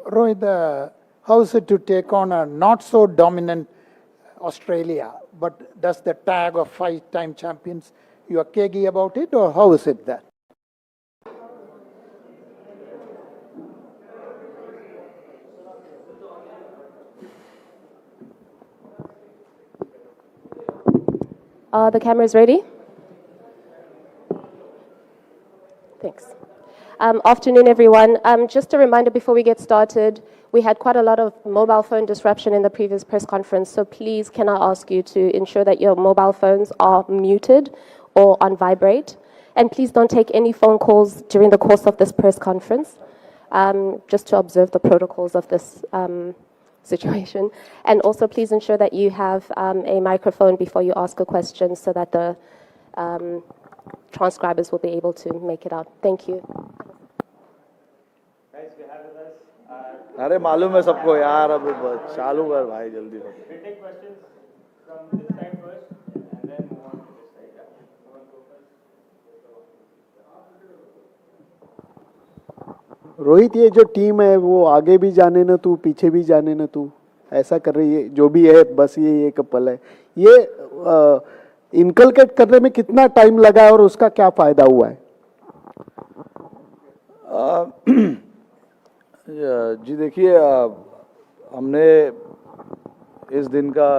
Rohit, how is it to take on a not so dominant Australia, but does the tag of 5-time champions, you are cagey about it, or how is it that? The camera is ready. Thanks. Afternoon, everyone. Just a reminder before we get started, we had quite a lot of mobile phone disruption in the previous press conference, so please can I ask you to ensure that your mobile phones are muted or on vibrate, and please don't take any phone calls during the course of this press conference, just to observe the protocols of this situation. And also please ensure that you have a microphone before you ask a question so that the transcribers will be able to make it out. Thank you. अरे मालूम है सबको यार अब चालू कर भाई जल्दी से We take questions from this side first and then move on to this side. Yeah? You want to go first? Rohit, ये जो टीम है वो आगे भी जाने न तू पीछे भी जाने न तू ऐसा कर रही है, जो भी है बस ये एक पल है। ये इनकलकेट करने में कितना टाइम लगा है और उसका क्या फायदा हुआ है? जी देखिए, हमने इस दिन का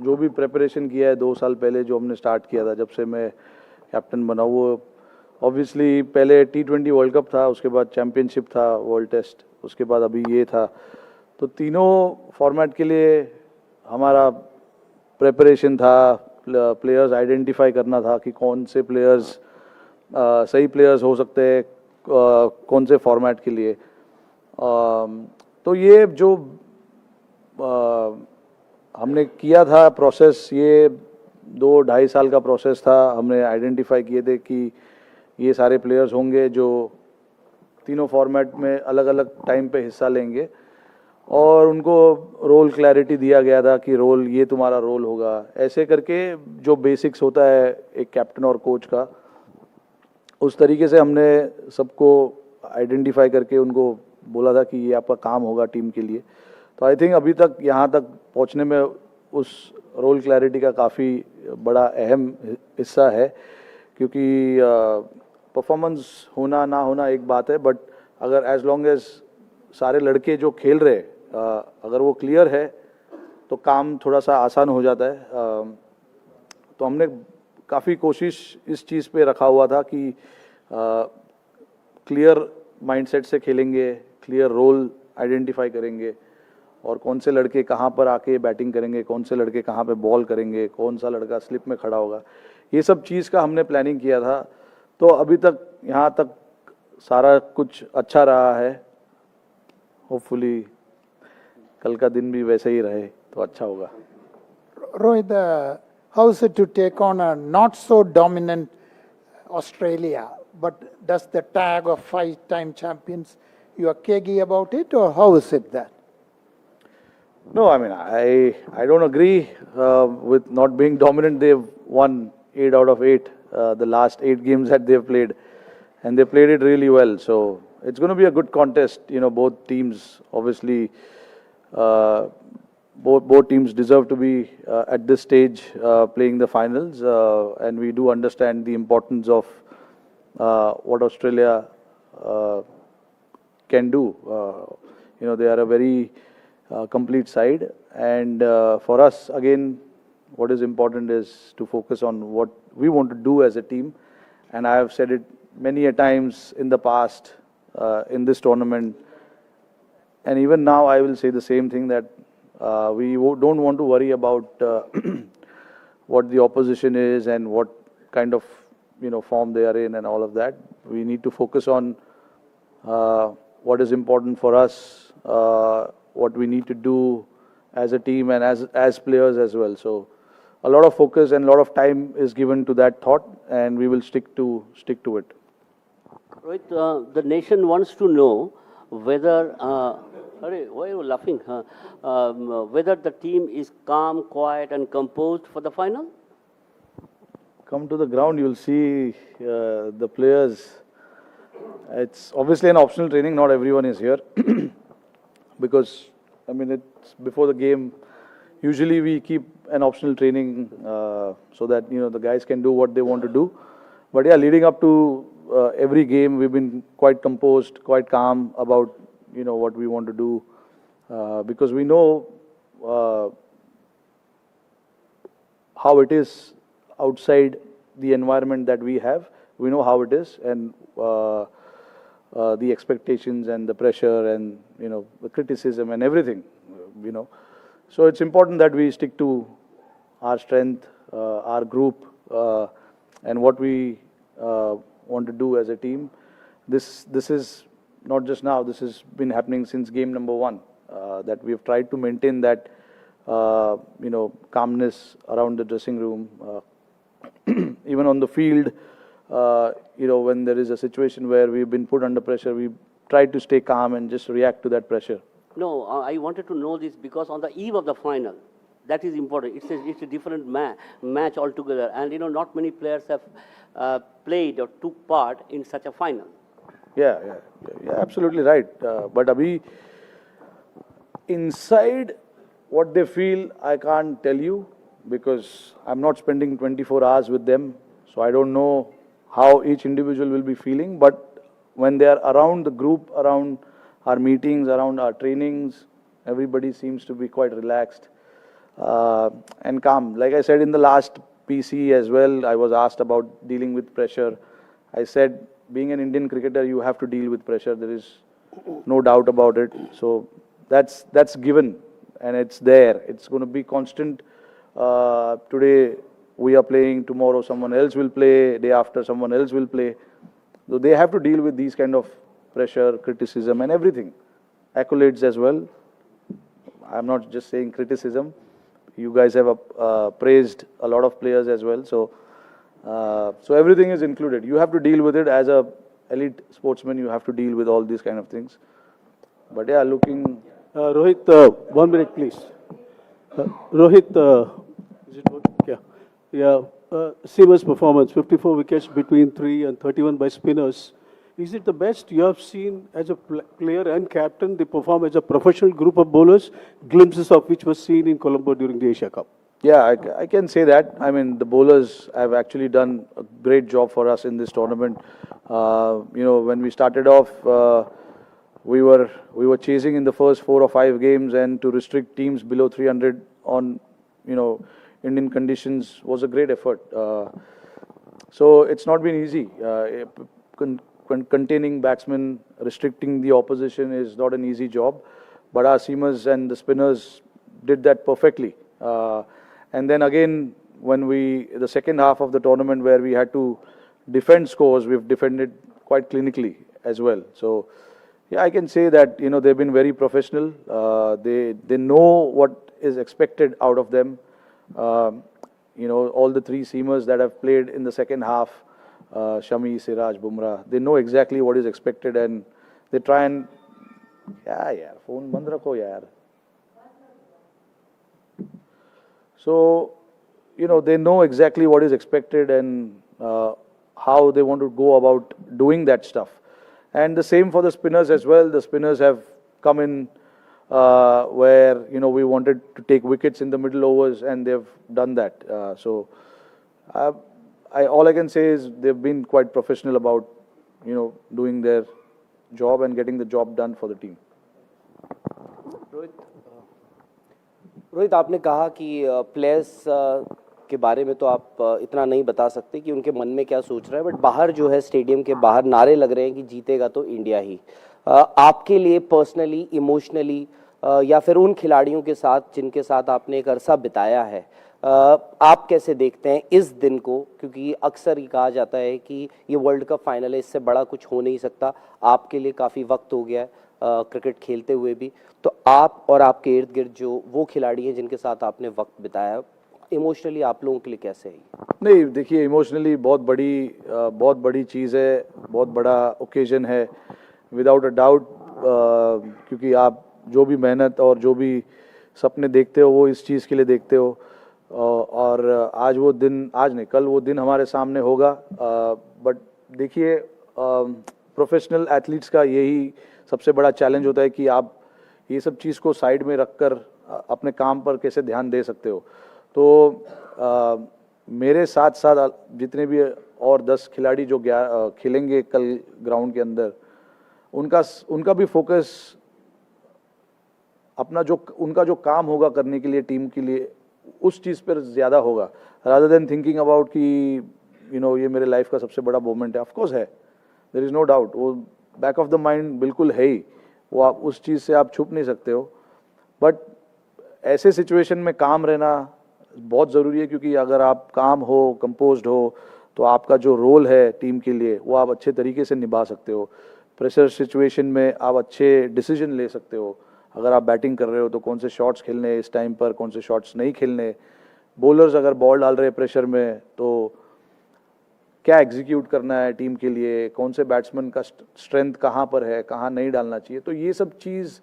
जो भी प्रिपरेशन किया है 2 साल पहले जो हमने स्टार्ट किया था, जब से मैं कैप्टन बना, वो ऑब्वियसली पहले T20 वर्ल्ड कप था, उसके बाद चैम्पियनशिप था, वर्ल्ड टेस्ट, उसके बाद अभी ये था। तो तीनों फॉर्मेट के लिए हमारा प्रिपरेशन था, प्लेयर्स आइडेंटिफाई करना था कि कौन से प्लेयर्स सही प्लेयर्स हो सकते हैं कौन से फॉर्मेट के लिए। तो ये जो हमने किया था प्रोसेस, ये 2-2.5 साल का प्रोसेस था। हमने आइडेंटिफाई किए थे कि ये सारे प्लेयर्स होंगे जो तीनों फॉर्मेट में अलग अलग टाइम पे हिस्सा लेंगे, और उनको रोल क्लैरिटी दिया गया था कि रोल ये तुम्हारा रोल होगा। ऐसे करके जो बेसिक्स होता है एक कैप्टन और कोच का, उस तरीके से हमने सबको आइडेंटिफाई करके उनको बोला था कि ये आपका काम होगा टीम के लिए। तो आई थिंक अभी तक यहाँ तक पहुँचने में उस रोल क्लैरिटी का काफ़ी बड़ा अहम हिस्सा है, क्योंकि परफॉर्मेंस होना ना होना एक बात है, बट अगर एज लॉन्ग एज सारे लड़के जो खेल रहे अगर वो क्लियर है तो काम थोड़ा सा आसान हो जाता है। तो हमने काफ़ी कोशिश इस चीज़ पे रखा हुआ था कि क्लियर माइंडसेट से खेलेंगे, क्लियर रोल आइडेंटिफाई करेंगे, और कौन से लड़के कहाँ पर आके बैटिंग करेंगे, कौन से लड़के कहाँ पे बॉल करेंगे, कौन सा लड़का स्लिप में खड़ा होगा, ये सब चीज़ का हमने प्लानिंग किया था। तो अभी तक यहाँ तक सारा कुछ अच्छा रहा है। होपफुली कल का दिन भी वैसे ही रहे तो अच्छा होगा। Rohit, how is it to take on a not so dominant Australia, but does the tag of 5-time champions, you are cagey about it, or how is it that? No, I mean, I don't agree with not being dominant. They've won 8 out of 8, the last 8 games that they've played, and they played it really well. So it's going to be a good contest. You know, both teams obviously, both teams deserve to be at this stage playing the finals, and we do understand the importance of what Australia can do. You know, they are a very complete side, and for us again what is important is to focus on what we want to do as a team. And I have said it many a times in the past in this tournament, and even now I will say the same thing, that we don't want to worry about what the opposition is and what kind of form they are in and all of that. We need to focus on what is important for us, what we need to do as a team and as players as well. So a lot of focus and a lot of time is given to that thought, and we will stick to it. Rohit, the nation wants to know whether, why are you laughing? Whether the team is calm, quiet and composed for the final? Come to the ground, you'll see the players It's obviously an optional training. Not everyone is here because, I mean, it's before the game. Usually we keep an optional training so that, you know, the guys can do what they want to do. But yeah, leading up to every game, we've been quite composed, quite calm about, you know, what we want to do because we know how it is outside the environment that we have. We know how it is, and the expectations and the pressure and, you know, the criticism and everything, you know. So it's important that we stick to our strength, our group, and what we want to do as a team. This is not just now. This has been happening since game number 1. That we have tried to maintain that, you know, calmness around the dressing room, even on the field. You know, when there is a situation where we've been put under pressure, we try to stay calm and just react to that pressure. No, I wanted to know this because on the eve of the final, that is important. It's a different match altogether, and you know, not many players have played or took part in such a final. Yeah, absolutely right. But Abhi, inside what they feel, I can't tell you because I'm not spending 24 hours with them, so I don't know how each individual will be feeling. But when they are around the group, around our meetings, around our trainings, everybody seems to be quite relaxed and calm. Like I said in the last PC as well, I was asked about dealing with pressure. I said, being an Indian cricketer, you have to deal with pressure. There is no doubt about it. So that's given, and it's there. It's going to be constant. Today we are playing, tomorrow someone else will play, day after someone else will play. So they have to deal with these kind of pressure, criticism and everything. Accolades as well. I'm not just saying criticism. You guys have praised a lot of players as well. So everything is included. You have to deal with it as a elite sportsman. You have to deal with all these kind of things. But yeah, looking... Rohit, 1 minute, please. Rohit, is it working? Yeah. Seamer's performance, 54 wickets between 3 and 31 by spinners. Is it the best you have seen as a player and captain? They perform as a professional group of bowlers, glimpses of which was seen in Colombo during the Asia Cup. Yeah, I can say that. I mean, the bowlers have actually done a great job for us in this tournament. You know, when we started off, we were chasing in the first 4 or 5 games, and to restrict teams below 300 on, you know, Indian conditions was a great effort. So it's not been easy. Containing batsmen, restricting the opposition is not an easy job. But our seamers and the spinners did that perfectly. And then again, when the second half of the tournament where we had to defend scores, we've defended quite clinically as well. So yeah, I can say that, you know, they've been very professional. They know what is expected out of them. You know, all the 3 seamers that have played in the second half, Shami, Siraj, Bumrah, they know exactly what is expected, and they try and... Yeah, phone band rakho yaar. So, you know, they know exactly what is expected and how they want to go about doing that stuff. And the same for the spinners as well. The spinners have come in where, you know, we wanted to take wickets in the middle overs, and they've done that. All I can say is they've been quite professional about, you know, doing their job and getting the job done for the team. Rohit, आपने कहा कि players के बारे में तो आप इतना नहीं बता सकते कि उनके मन में क्या सोच रहे हैं, बट बाहर जो है स्टेडियम के बाहर नारे लग रहे हैं कि जीतेगा तो इंडिया ही। आपके लिए पर्सनली, इमोशनली या फिर उन खिलाड़ियों के साथ जिनके साथ आपने एक अरसा बिताया है, आप कैसे देखते हैं इस दिन को? क्योंकि अक्सर ये कहा जाता है कि ये वर्ल्ड कप फाइनल है, इससे बड़ा कुछ हो नहीं सकता। आपके लिए काफ़ी वक्त हो गया है क्रिकेट खेलते हुए भी, तो आप और आपके इर्द गिर्द जो वो खिलाड़ी हैं जिनके साथ आपने वक्त बिताया, इमोशनली आप लोगों के लिए कैसे है? नहीं, देखिए, इमोशनली बहुत बड़ी चीज़ है, बहुत बड़ा ओकेजन है, विदाउट अ डाउट। क्योंकि आप जो भी मेहनत और जो भी सपने देखते हो, वो इस चीज़ के लिए देखते हो, और आज वो दिन, आज नहीं, कल वो दिन हमारे सामने होगा। बट देखिए, प्रोफेशनल एथलीट्स का यही सबसे बड़ा चैलेंज होता है कि आप ये सब चीज़ को साइड में रखकर अपने काम पर कैसे ध्यान दे सकते हो। तो मेरे साथ साथ जितने भी और 10 खिलाड़ी जो खेलेंगे कल ग्राउंड के अंदर, उनका भी फोकस अपना उनका जो काम होगा करने के लिए टीम के लिए, उस चीज़ पर ज़्यादा होगा, रादर देन थिंकिंग अबाउट कि ये मेरे लाइफ का सबसे बड़ा मोमेंट है। ऑफकोर्स है, देयर इज़ नो डाउट, वो बैक ऑफ द माइंड बिल्कुल है ही, वो आप उस चीज़ से आप छुप नहीं सकते हो। बट ऐसे सिचुएशन में काम रहना बहुत ज़रूरी है, क्योंकि अगर आप काम हो, कंपोज्ड हो, तो आपका जो रोल है टीम के लिए वो आप अच्छे तरीके से निभा सकते हो। प्रेशर सिचुएशन में आप अच्छे डिसीजन ले सकते हो। अगर आप बैटिंग कर रहे हो तो कौन से शॉट्स खेलने इस टाइम पर, कौन से शॉट्स नहीं खेलने। बॉलर्स अगर बॉल डाल रहे हैं प्रेशर में, तो क्या एग्जीक्यूट करना है टीम के लिए, कौन से बैट्समैन का स्ट्रेंथ कहाँ पर है, कहाँ नहीं डालना चाहिए। तो ये सब चीज़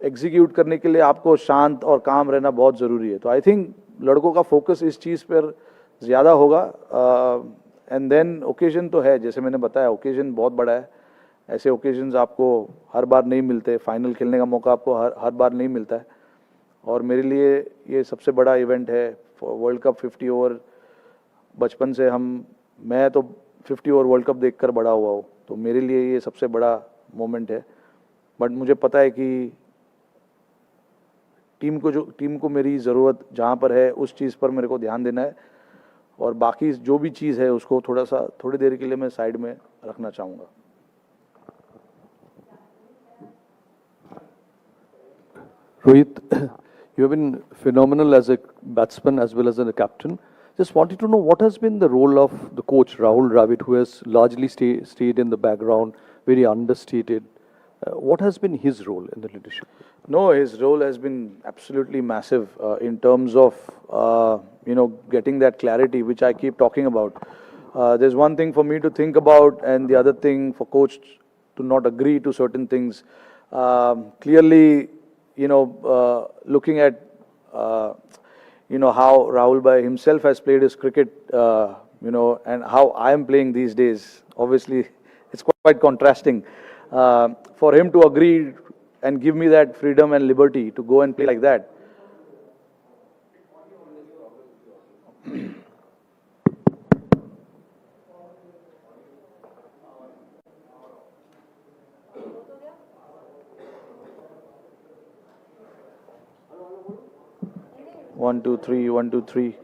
एग्जीक्यूट करने के लिए आपको शांत और काम रहना बहुत ज़रूरी है। तो आई थिंक लड़कों का फोकस इस चीज़ पर ज़्यादा होगा। एंड देन ओकेजन तो है, जैसे मैंने बताया, ओकेजन बहुत बड़ा है। ऐसे ओकेजन्स आपको हर बार नहीं मिलते, फाइनल खेलने का मौका आपको हर बार नहीं मिलता है। और मेरे लिए ये सबसे बड़ा इवेंट है, वर्ल्ड कप 50 ओवर। बचपन से मैं तो 50 ओवर वर्ल्ड कप देखकर बड़ा हुआ हूँ, तो मेरे लिए ये सबसे बड़ा मोमेंट है। बट मुझे पता है कि टीम को मेरी ज़रूरत जहाँ पर है उस चीज़ पर मेरे को ध्यान देना है, और बाकी जो भी चीज़ है उसको थोड़ी देर के लिए मैं साइड में रखना चाहूँगा। Rohit, you have been phenomenal as a batsman as well as a captain. Just wanted to know what has been the role of the coach Rahul Dravid, who has largely stayed in the background, very understated. What has been his role in the leadership? No, his role has been absolutely massive in terms of getting that clarity, which I keep talking about. There's one thing for me to think about, and the other thing for coach to not agree to certain things. Clearly, looking at how Rahul Bhai himself has played his cricket, and how I am playing these days, obviously it's quite contrasting. For him to agree and give me that freedom and liberty to go and play like that. One, two, three, 1, 2, 3.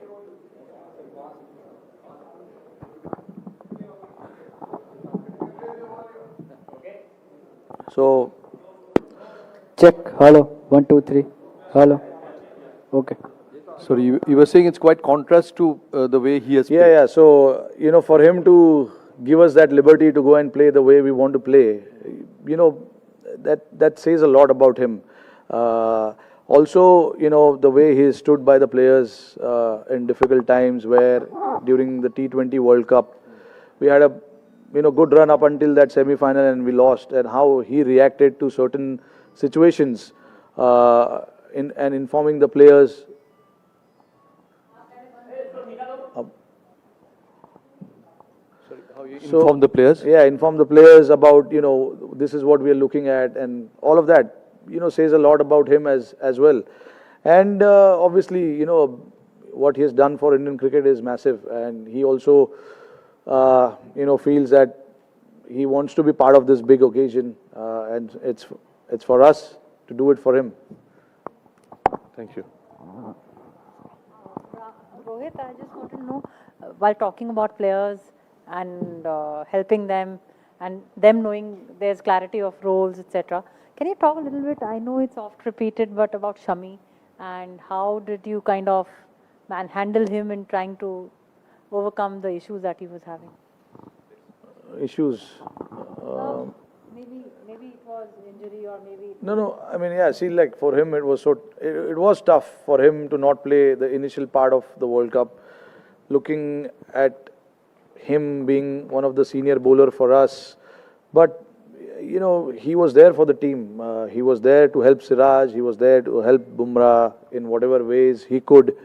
So, check. Hello. 1, 2, 3. Hello. Okay. Sorry, you were saying it's quite contrast to the way he has played. yeah. So, for him to give us that liberty to go and play the way we want to play, that says a lot about him. Also, the way he stood by the players in difficult times, where during the T20 World Cup, we had a good run up until that semi-final and we lost, and how he reacted to certain situations and informing the players. Inform the players? Yeah, inform the players about, this is what we are looking at, and all of that, says a lot about him as well. And obviously, what he has done for Indian cricket is massive, and he also, feels that he wants to be part of this big occasion, and it's for us to do it for him. Thank you. Rohit, I just want to know, while talking about players and helping them and them knowing there's clarity of roles, etc., can you talk a little bit, I know it's oft repeated, but about Shami, and how did you kind of handle him in trying to overcome the issues that he was having? Issues? Maybe it was injury, or maybe... No, I mean, yeah, see, like for him, it was tough for him to not play the initial part of the World Cup. Looking at him being one of the senior bowler for us, but he was there for the team. He was there to help Siraj. He was there to help Bumrah in whatever ways he could.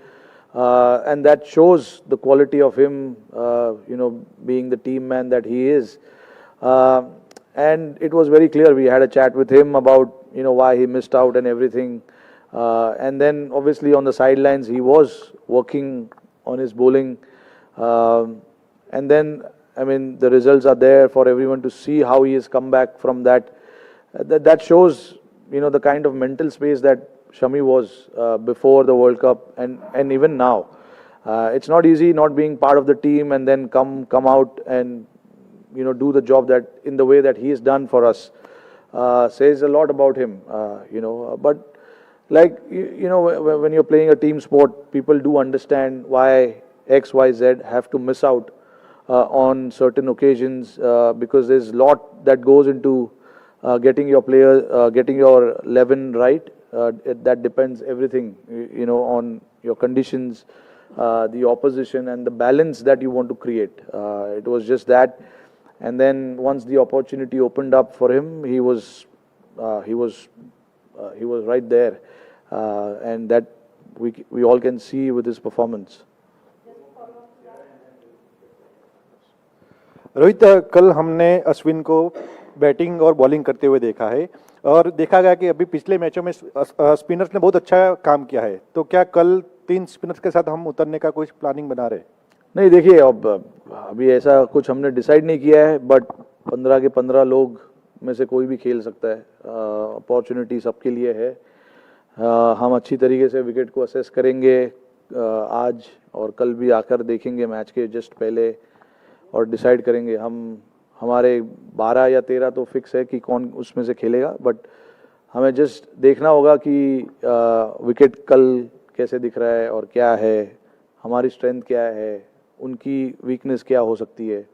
And that shows the quality of him, being the team man that he is. and it was very clear. We had a chat with him about, you know, why he missed out and everything. And then obviously on the sidelines, he was working on his bowling. And then, I mean, the results are there for everyone to see how he has come back from that. That shows, you know, the kind of mental space that Shami was before the World Cup and even now. It's not easy not being part of the team and then come out and, you know, do the job that in the way that he has done for us. Says a lot about him, you know. But like, you know, when you're playing a team sport, people do understand why X, Y, Z have to miss out on certain occasions because there's a lot that goes into getting your player, getting your 11 right. That depends everything, you know, on your conditions, the opposition and the balance that you want to create. It was just that. And then once the opportunity opened up for him, he was right there, and that we all can see with his performance. Rohit, कल हमने अश्विन को batting और bowling करते हुए देखा है और देखा गया कि अभी पिछले मैचों में स्पिनर्स ने बहुत अच्छा काम किया है, तो क्या कल 3 स्पिनर्स के साथ हम उतरने का कुछ प्लानिंग बना रहे? नहीं, देखिए, अब अभी ऐसा कुछ हमने डिसाइड नहीं किया है, बट 15 के 15 लोग में से कोई भी खेल सकता है. अपॉर्चुनिटी सबके लिए है. हम अच्छी तरीके से विकेट को असेस करेंगे आज और कल भी आकर देखेंगे मैच के जस्ट पहले और डिसाइड करेंगे. हमारे 12 या 13 तो फिक्स है कि कौन उसमें से खेलेगा, बट हमें जस्ट देखना होगा कि विकेट कल कैसे दिख रहा है और क्या है, हमारी स्ट्रेंथ क्या है, उनकी वीकनेस क्या हो सकती है.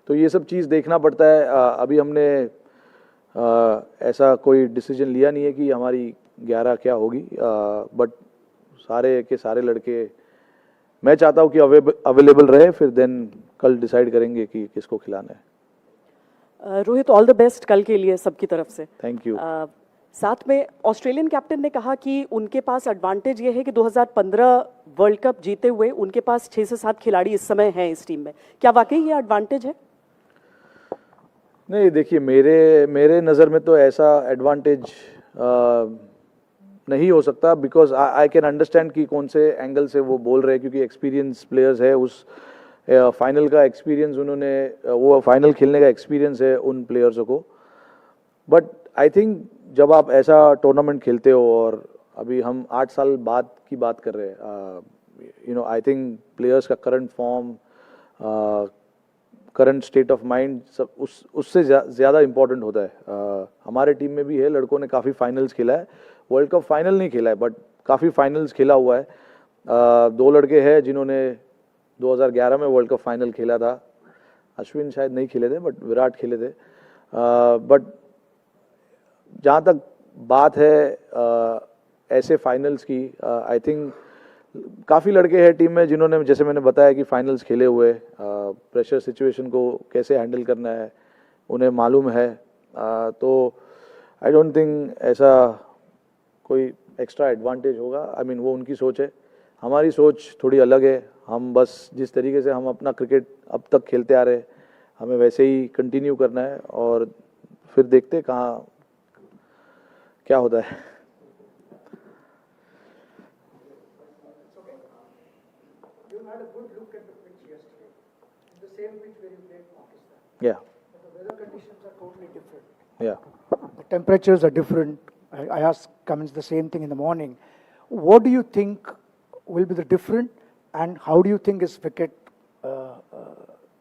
तो ये सब चीज़ देखना पड़ता है. अभी हमने ऐसा कोई डिसीजन लिया नहीं है कि हमारी 11 क्या होगी, बट सारे के सारे लड़के मैं चाहता हूँ कि अवेलेबल रहे, फिर देन कल डिसाइड करेंगे कि किसको खिलाना है. रोहित, ऑल द बेस्ट कल के लिए सबकी तरफ से. Thank you. साथ में ऑस्ट्रेलियन कैप्टन ने कहा कि उनके पास एडवांटेज ये है कि 2015 वर्ल्ड कप जीते हुए उनके पास 6 से 7 खिलाड़ी इस समय हैं इस टीम में. क्या वाकई ये एडवांटेज है? नहीं, देखिए, मेरे नज़र में तो ऐसा एडवांटेज नहीं हो सकता, बिकॉज आई कैन अंडरस्टैंड कि कौन से एंगल से वो बोल रहे हैं, क्योंकि एक्सपीरियंस प्लेयर्स है. उस फाइनल का एक्सपीरियंस उन्होंने, वो फाइनल खेलने का एक्सपीरियंस है उन प्लेयर्सों को. बट आई थिंक जब आप ऐसा टूर्नामेंट खेलते हो, और अभी हम 8 साल बाद की बात कर रहे हैं, you know, I think players का current form, current state of mind सब उससे ज़्यादा इम्पोर्टेंट होता है. हमारे टीम में भी है, लड़कों ने काफ़ी फाइनल्स खेला है. वर्ल्ड कप फाइनल नहीं खेला है, बट काफ़ी फाइनल्स खेला हुआ है. 2 लड़के हैं जिन्होंने 2011 में वर्ल्ड कप फाइनल खेला था. अश्विन शायद नहीं खेले थे, बट विराट खेले थे. बट जहाँ तक बात है ऐसे फाइनल्स की, आई थिंक काफ़ी लड़के हैं टीम में जिन्होंने, जैसे मैंने बताया, कि फाइनल्स खेले हुए, प्रेशर सिचुएशन को कैसे हैंडल करना है उन्हें मालूम है. तो आई डोंट थिंक ऐसा कोई एक्स्ट्रा एडवांटेज होगा. आई मीन, वो उनकी सोच है, हमारी सोच थोड़ी अलग है. हम बस जिस तरीके से हम अपना क्रिकेट अब तक खेलते आ रहे, हमें वैसे ही कंटिन्यू करना है और फिर देखते कहाँ क्या होता है. Yeah. The weather conditions are totally different. Yeah. The temperatures are different. I asked Cummins the same thing in the morning. What do you think will be the different, and how do you think is wicket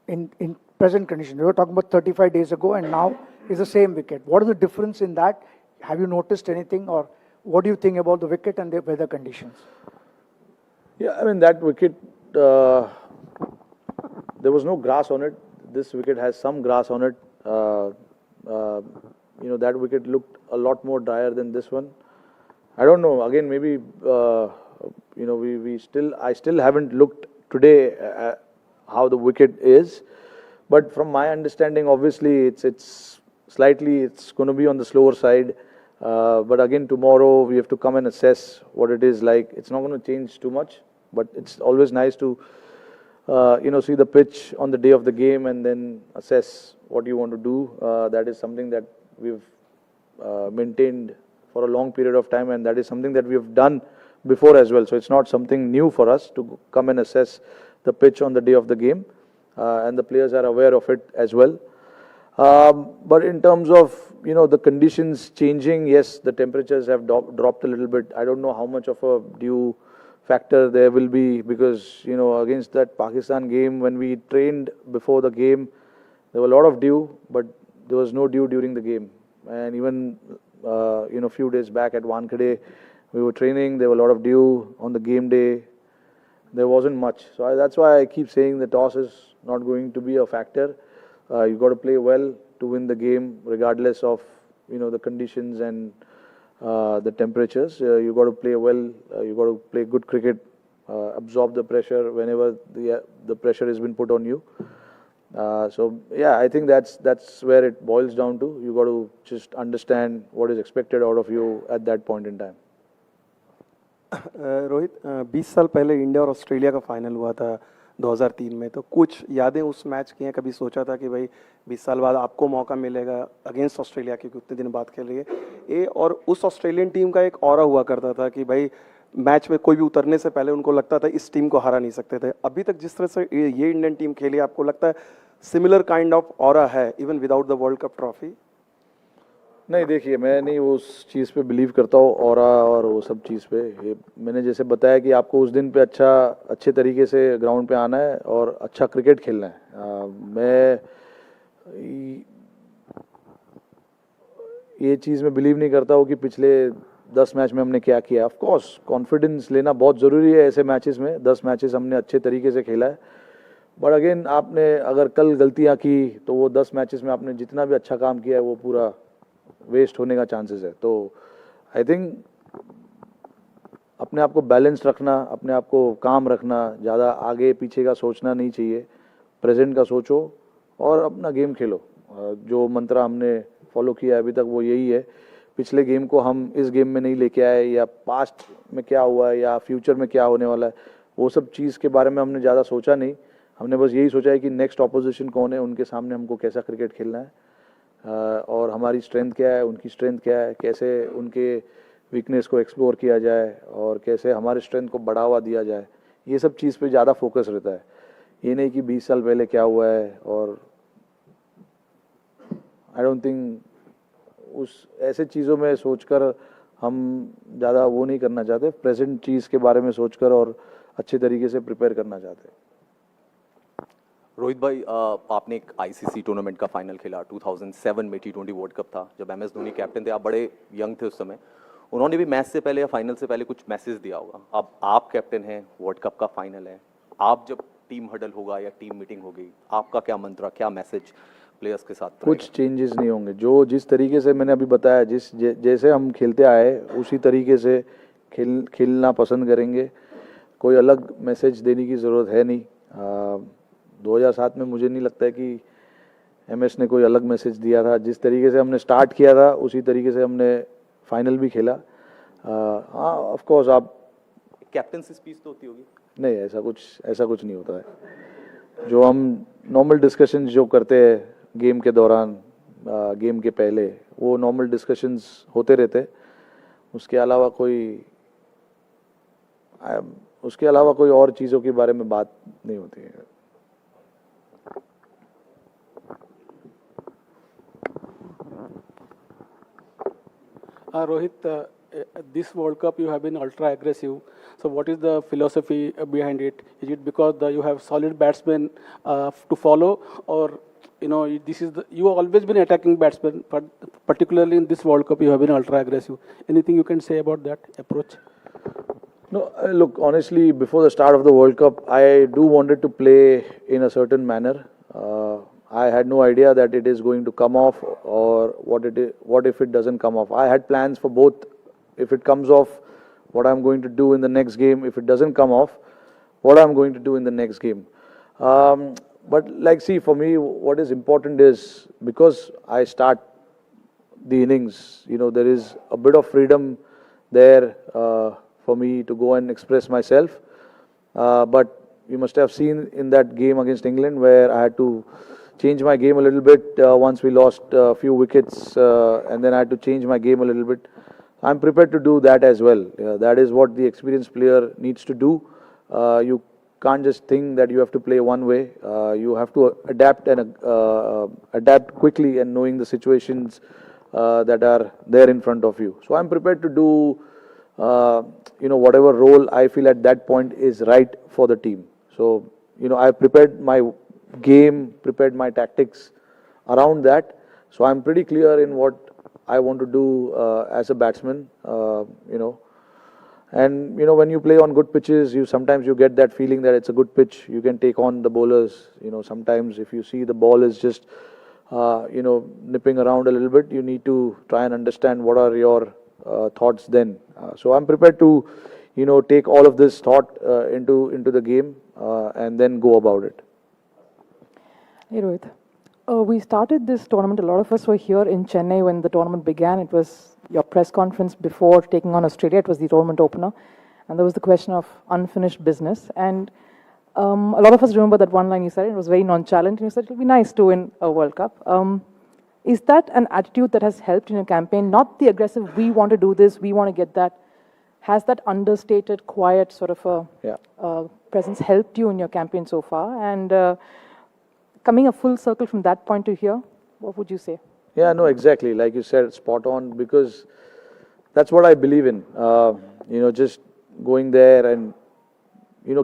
in present conditions? We were talking about 35 days ago, and now is the same wicket. What is the difference in that? Have you noticed anything, or what do you think about the wicket and the weather conditions? Yeah, I mean, that wicket, there was no grass on it. This wicket has some grass on it. You know, that wicket looked a lot more drier than this one. I don't know. Again, maybe you know, I still haven't looked today at how the wicket is. But from my understanding, obviously, it's going to be on the slower side. But again, tomorrow we have to come and assess what it is like. It's not going to change too much, but it's always nice to see the pitch on the day of the game and then assess what you want to do. That is something that we've maintained for a long period of time, and that is something that we have done before as well. So it's not something new for us to come and assess the pitch on the day of the game, and the players are aware of it as well. But in terms of the conditions changing, yes, the temperatures have dropped a little bit. I don't know how much of a dew factor there will be, because against that Pakistan game, when we trained before the game, there were a lot of dew, but there was no dew during the game. And even a few days back at Wankhede, we were training, there were a lot of dew. On the game day, there wasn't much. So that's why I keep saying the toss is not going to be a factor. You got to play well to win the game, regardless of the conditions and the temperatures. You got to play well. You got to play good cricket, absorb the pressure whenever the pressure has been put on you. So yeah, I think that's where it boils down to. You got to just understand what is expected out of you at that point in time. Rohit 20 साल पहले India और Australia का final हुआ था 2003 में, तो कुछ यादें उस मैच की हैं? कभी सोचा था कि भाई 20 साल बाद आपको मौका मिलेगा अगेंस्ट ऑस्ट्रेलिया, क्योंकि उतने दिन बाद खेल रही है ये, और उस ऑस्ट्रेलियन टीम का एक ऑरा हुआ करता था कि भाई मैच में कोई भी उतरने से पहले उनको लगता था इस टीम को हरा नहीं सकते थे। अभी तक जिस तरह से ये इंडियन टीम खेली, आपको लगता है सिमिलर काइंड ऑफ ऑरा है even without the world cup trophy? नहीं, देखिए, मैं नहीं उस चीज़ पे बिलीव करता हूँ ऑरा और वो सब चीज़ पे। ये मैंने जैसे बताया कि आपको उस दिन पे अच्छे तरीके से ग्राउंड पे आना है और अच्छा क्रिकेट खेलना है। मैं ये चीज़ में बिलीव नहीं करता हूँ कि पिछले 10 मैच में हमने क्या किया। ऑफ कोर्स कॉन्फिडेंस लेना बहुत ज़रूरी है ऐसे मैचेस में। 10 मैचेस हमने अच्छे तरीके से खेला है, बट अगेन आपने अगर कल गलतियाँ की तो वो 10 मैचेस में आपने जितना भी अच्छा काम किया है वो पूरा वेस्ट होने का चांसेस है। तो आई थिंक अपने आप को बैलेंस रखना, अपने आप को काम रखना, ज़्यादा आगे पीछे का सोचना नहीं चाहिए। प्रेजेंट का सोचो और अपना गेम खेलो। जो मंत्र हमने फॉलो किया अभी तक वो यही है। पिछले गेम को हम इस गेम में नहीं लेके आए, या पास्ट में क्या हुआ है या फ्यूचर में क्या होने वाला है, वो सब चीज़ के बारे में हमने ज़्यादा सोचा नहीं। हमने बस यही सोचा है कि नेक्स्ट ऑपोजिशन कौन है, उनके सामने हमको कैसा क्रिकेट खेलना है, और हमारी स्ट्रेंथ क्या है, उनकी स्ट्रेंथ क्या है, कैसे उनके वीकनेस को एक्सप्लोर किया जाए और कैसे हमारे स्ट्रेंथ को बढ़ावा दिया जाए। ये सब चीज़ पे ज़्यादा फोकस रहता है। ये नहीं कि 20 साल पहले क्या हुआ है, और आई डोंट थिंक उस ऐसे चीज़ों में सोचकर हम ज़्यादा वो नहीं करना चाहते। प्रेजेंट चीज़ के बारे में सोचकर और अच्छे तरीके से प्रिपेयर करना चाहते हैं। रोहित भाई, आपने एक आईसीसी टूर्नामेंट का फाइनल खेला 2007 में, T20 वर्ल्ड कप था जब MS धोनी कैप्टन थे। आप बड़े यंग थे उस समय। उन्होंने भी मैच से पहले या फाइनल से पहले कुछ मैसेज दिया होगा। अब आप कैप्टन हैं, वर्ल्ड कप का फाइनल है, आप जब टीम हडल होगा या टीम मीटिंग होगी, आपका क्या मंत्र, क्या मैसेज प्लेयर्स के साथ? कुछ चेंजेस नहीं होंगे। जिस तरीके से मैंने अभी बताया, जैसे हम खेलते आए उसी तरीके से खेलना पसंद करेंगे। कोई अलग मैसेज देने की ज़रूरत है नहीं। 2007 में मुझे नहीं लगता है कि MS ने कोई अलग मैसेज दिया था। जिस तरीके से हमने स्टार्ट किया था उसी तरीके से हमने फाइनल भी खेला। हाँ, ऑफ कोर्स आप कैप्टनसी स्पीच तो होती होगी? नहीं, ऐसा कुछ नहीं होता है। जो हम नॉर्मल डिस्कशंस जो करते हैं गेम के दौरान, गेम के पहले, वो नॉर्मल डिस्कशंस होते रहते। उसके अलावा कोई और चीज़ों के बारे में बात नहीं होती है। Rohit, this World Cup you have been ultra aggressive. So what is the philosophy behind it? Is it because you have solid batsmen to follow, or you have always been attacking batsmen, but particularly in this World Cup you have been ultra aggressive? Anything you can say about that approach? No, look, honestly, before the start of the World Cup, I do wanted to play in a certain manner. I had no idea that it is going to come off, or what if it doesn't come off. I had plans for both. If it comes off, what I'm going to do in the next game. If it doesn't come off, what I'm going to do in the next game. But see, for me, what is important is, because I start the innings, there is a bit of freedom there for me to go and express myself. But you must have seen in that game against England where I had to change my game a little bit once we lost a few wickets, and then I had to change my game a little bit. I'm prepared to do that as well. That is what the experienced player needs to do. You can't just think that you have to play one way. You have to adapt and adapt quickly and knowing the situations that are there in front of you. So I'm prepared to do whatever role I feel at that point is right for the team. So I prepared my game, prepared my tactics around that. So I'm pretty clear in what I want to do as a batsman. And when you play on good pitches, sometimes you get that feeling that it's a good pitch. You can take on the bowlers. Sometimes if you see the ball is just nipping around a little bit, you need to try and understand what are your thoughts then. So I'm prepared to take all of this thought into the game and then go about it. Hey Rohit, we started this tournament, a lot of us were here in Chennai when the tournament began. It was your press conference before taking on Australia. It was the tournament opener, and there was the question of unfinished business. And a lot of us remember that one line you said. It was very nonchalant, and you said it'll be nice to win a World Cup. Is that an attitude that has helped in your campaign? Not the aggressive, we want to do this, we want to get that. Has that understated, quiet sort of a presence helped you in your campaign so far? And coming a full circle from that point to here, what would you say? Yeah, no, exactly. Like you said, spot on, because that's what I believe in. Just going there and,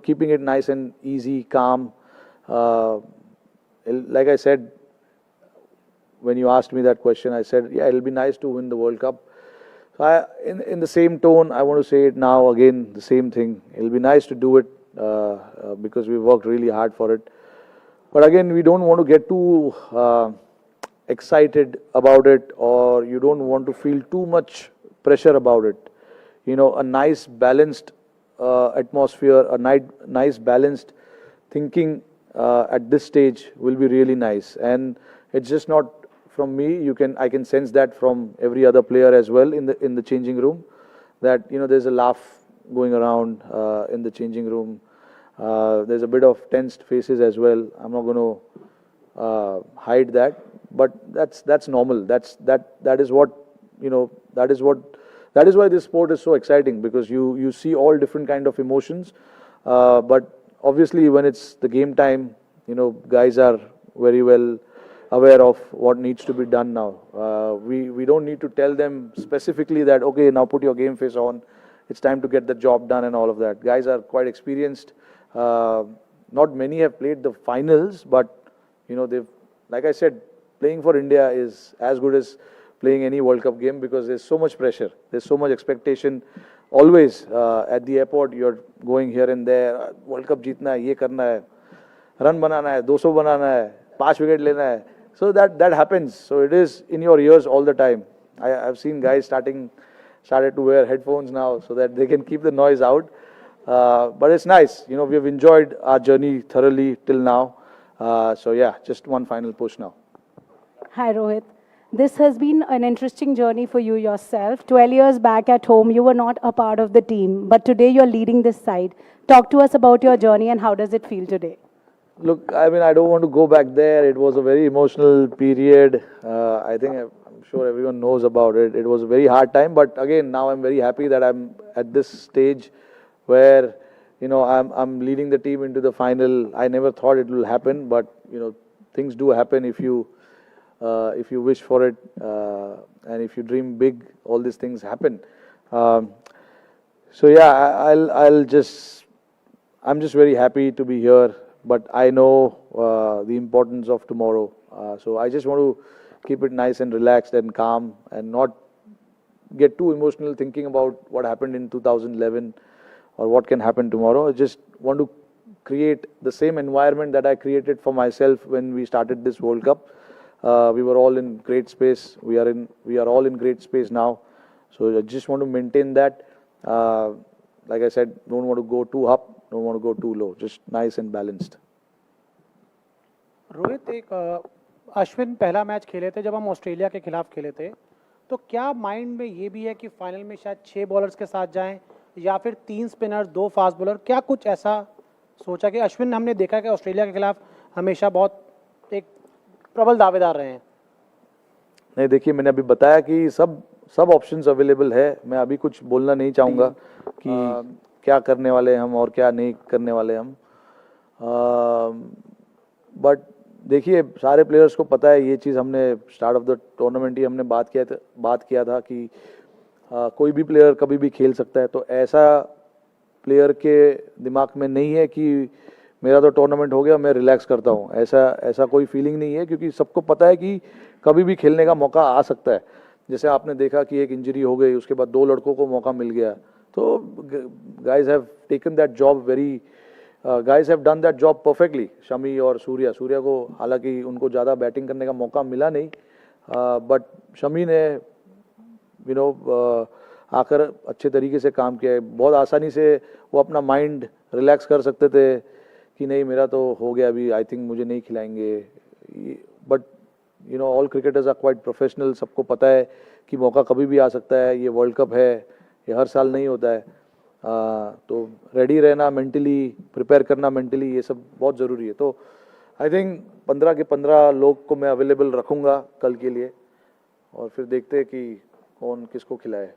keeping it nice and easy, calm. Like I said, when you asked me that question, I said, yeah, it'll be nice to win the World Cup. So in the same tone, I want to say it now again, the same thing. It'll be nice to do it because we worked really hard for it. But again, we don't want to get too excited about it, or you don't want to feel too much pressure about it. A nice balanced atmosphere, a nice balanced thinking at this stage will be really nice. And it's just not from me. I can sense that from every other player as well in the changing room, that there's a laugh going around in the changing room. There's a bit of tensed faces as well. I'm not going to hide that, but that's normal. That is what that is why this sport is so exciting, because you see all different kind of emotions. But obviously, when it's the game time, guys are very well aware of what needs to be done now. We don't need to tell them specifically that, okay, now put your game face on. It's time to get the job done and all of that. Guys are quite experienced. Not many have played the finals, but they've, like I said, playing for India is as good as playing any World Cup game, because there's so much pressure, there's so much expectation. Always at the airport, you're going here and there. World Cup जीतना है, ये करना है, run बनाना है, 200 बनाना है, 5 wicket लेना है. So that happens. So it is in your ears all the time. I've seen guys started to wear headphones now so that they can keep the noise out. But it's nice. We've enjoyed our journey thoroughly till now. So yeah, just one final push now. Hi Rohit. This has been an interesting journey for you yourself. 12 years back at home, you were not a part of the team, but today you're leading this side. Talk to us about your journey and how does it feel today? Look, I mean, I don't want to go back there. It was a very emotional period. I think I'm sure everyone knows about it. It was a very hard time, but again, now I'm very happy that I'm at this stage where I'm leading the team into the final. I never thought it will happen, but things do happen if you wish for it, and if you dream big, all these things happen. So yeah, I'm just very happy to be here, but I know the importance of tomorrow. So I just want to keep it nice and relaxed and calm, and not get too emotional thinking about what happened in 2011 or what can happen tomorrow. I just want to create the same environment that I created for myself when we started this World Cup. We were all in great space. We are all in great space now. So I just want to maintain that. Like I said, don't want to go too up, don't want to go too low. Just nice and balanced. Rohit, एक अश्विन पहला match खेले थे जब हम Australia के खिलाफ खेले थे, तो क्या माइंड में ये भी है कि फाइनल में शायद 6 बॉलर्स के साथ जाएं, या फिर 3 स्पिनर 2 फास्ट बॉलर, क्या कुछ ऐसा सोचा कि अश्विन, हमने देखा कि ऑस्ट्रेलिया के खिलाफ हमेशा बहुत एक प्रबल दावेदार रहे हैं। नहीं, देखिए मैंने अभी बताया कि सब ऑप्शंस अवेलेबल है। मैं अभी कुछ बोलना नहीं चाहूँगा कि क्या करने वाले हम और क्या नहीं करने वाले हम। बट देखिए, सारे प्लेयर्स को पता है ये चीज़। हमने स्टार्ट ऑफ द टूर्नामेंट ही हमने बात किया था कि कोई भी प्लेयर कभी भी खेल सकता है। तो ऐसा प्लेयर के दिमाग में नहीं है कि मेरा तो टूर्नामेंट हो गया, मैं रिलैक्स करता हूँ। ऐसा कोई फीलिंग नहीं है, क्योंकि सबको पता है कि कभी भी खेलने का मौका आ सकता है। जैसे आपने देखा कि एक इंजरी हो गई, उसके बाद 2 लड़कों को मौका मिल गया। तो guys have taken that job guys have done that job perfectly. Shami और सूर्या को हालांकि उनको ज़्यादा बैटिंग करने का मौका मिला नहीं, बट शमी ने आकर अच्छे तरीके से काम किया है। बहुत आसानी से वो अपना माइंड रिलैक्स कर सकते थे कि नहीं, मेरा तो हो गया, अभी आई थिंक मुझे नहीं खिलाएंगे। But all cricketers are quite professional. सबको पता है कि मौका कभी भी आ सकता है। ये वर्ल्ड कप है, ये हर साल नहीं होता है। तो रेडी रहना मेंटली, प्रिपेयर करना मेंटली, ये सब बहुत ज़रूरी है। तो आई थिंक 15 के 15 लोग को मैं अवेलेबल रखूँगा कल के लिए, और फिर देखते हैं कि कौन किसको खिलाए।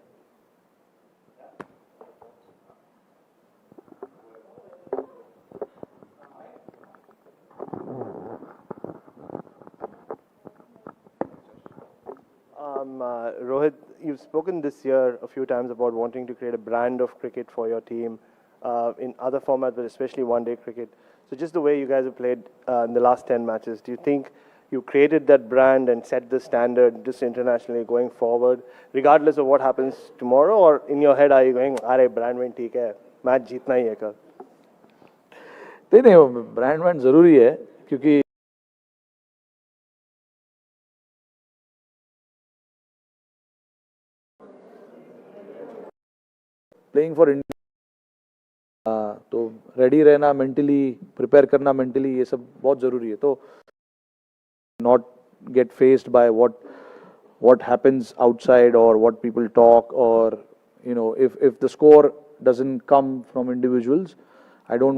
Rohit, you've spoken this year a few times about wanting to create a brand of cricket for your team in other formats, but especially one-day cricket. So just the way you guys have played in the last 10 matches, do you think you created that brand and set the standard just internationally going forward, regardless of what happens tomorrow? Or in your head, are you going, "Arey, brand win ठीक है, match जीतना ही है कल"? नहीं, brand wand ज़रूरी है, क्योंकि playing for India, तो रेडी रहना मेंटली, प्रिपेयर करना मेंटली, ये सब बहुत ज़रूरी है। तो not gate faced by what happens outside or what people talk, or if the score doesn't come from individuals, I don't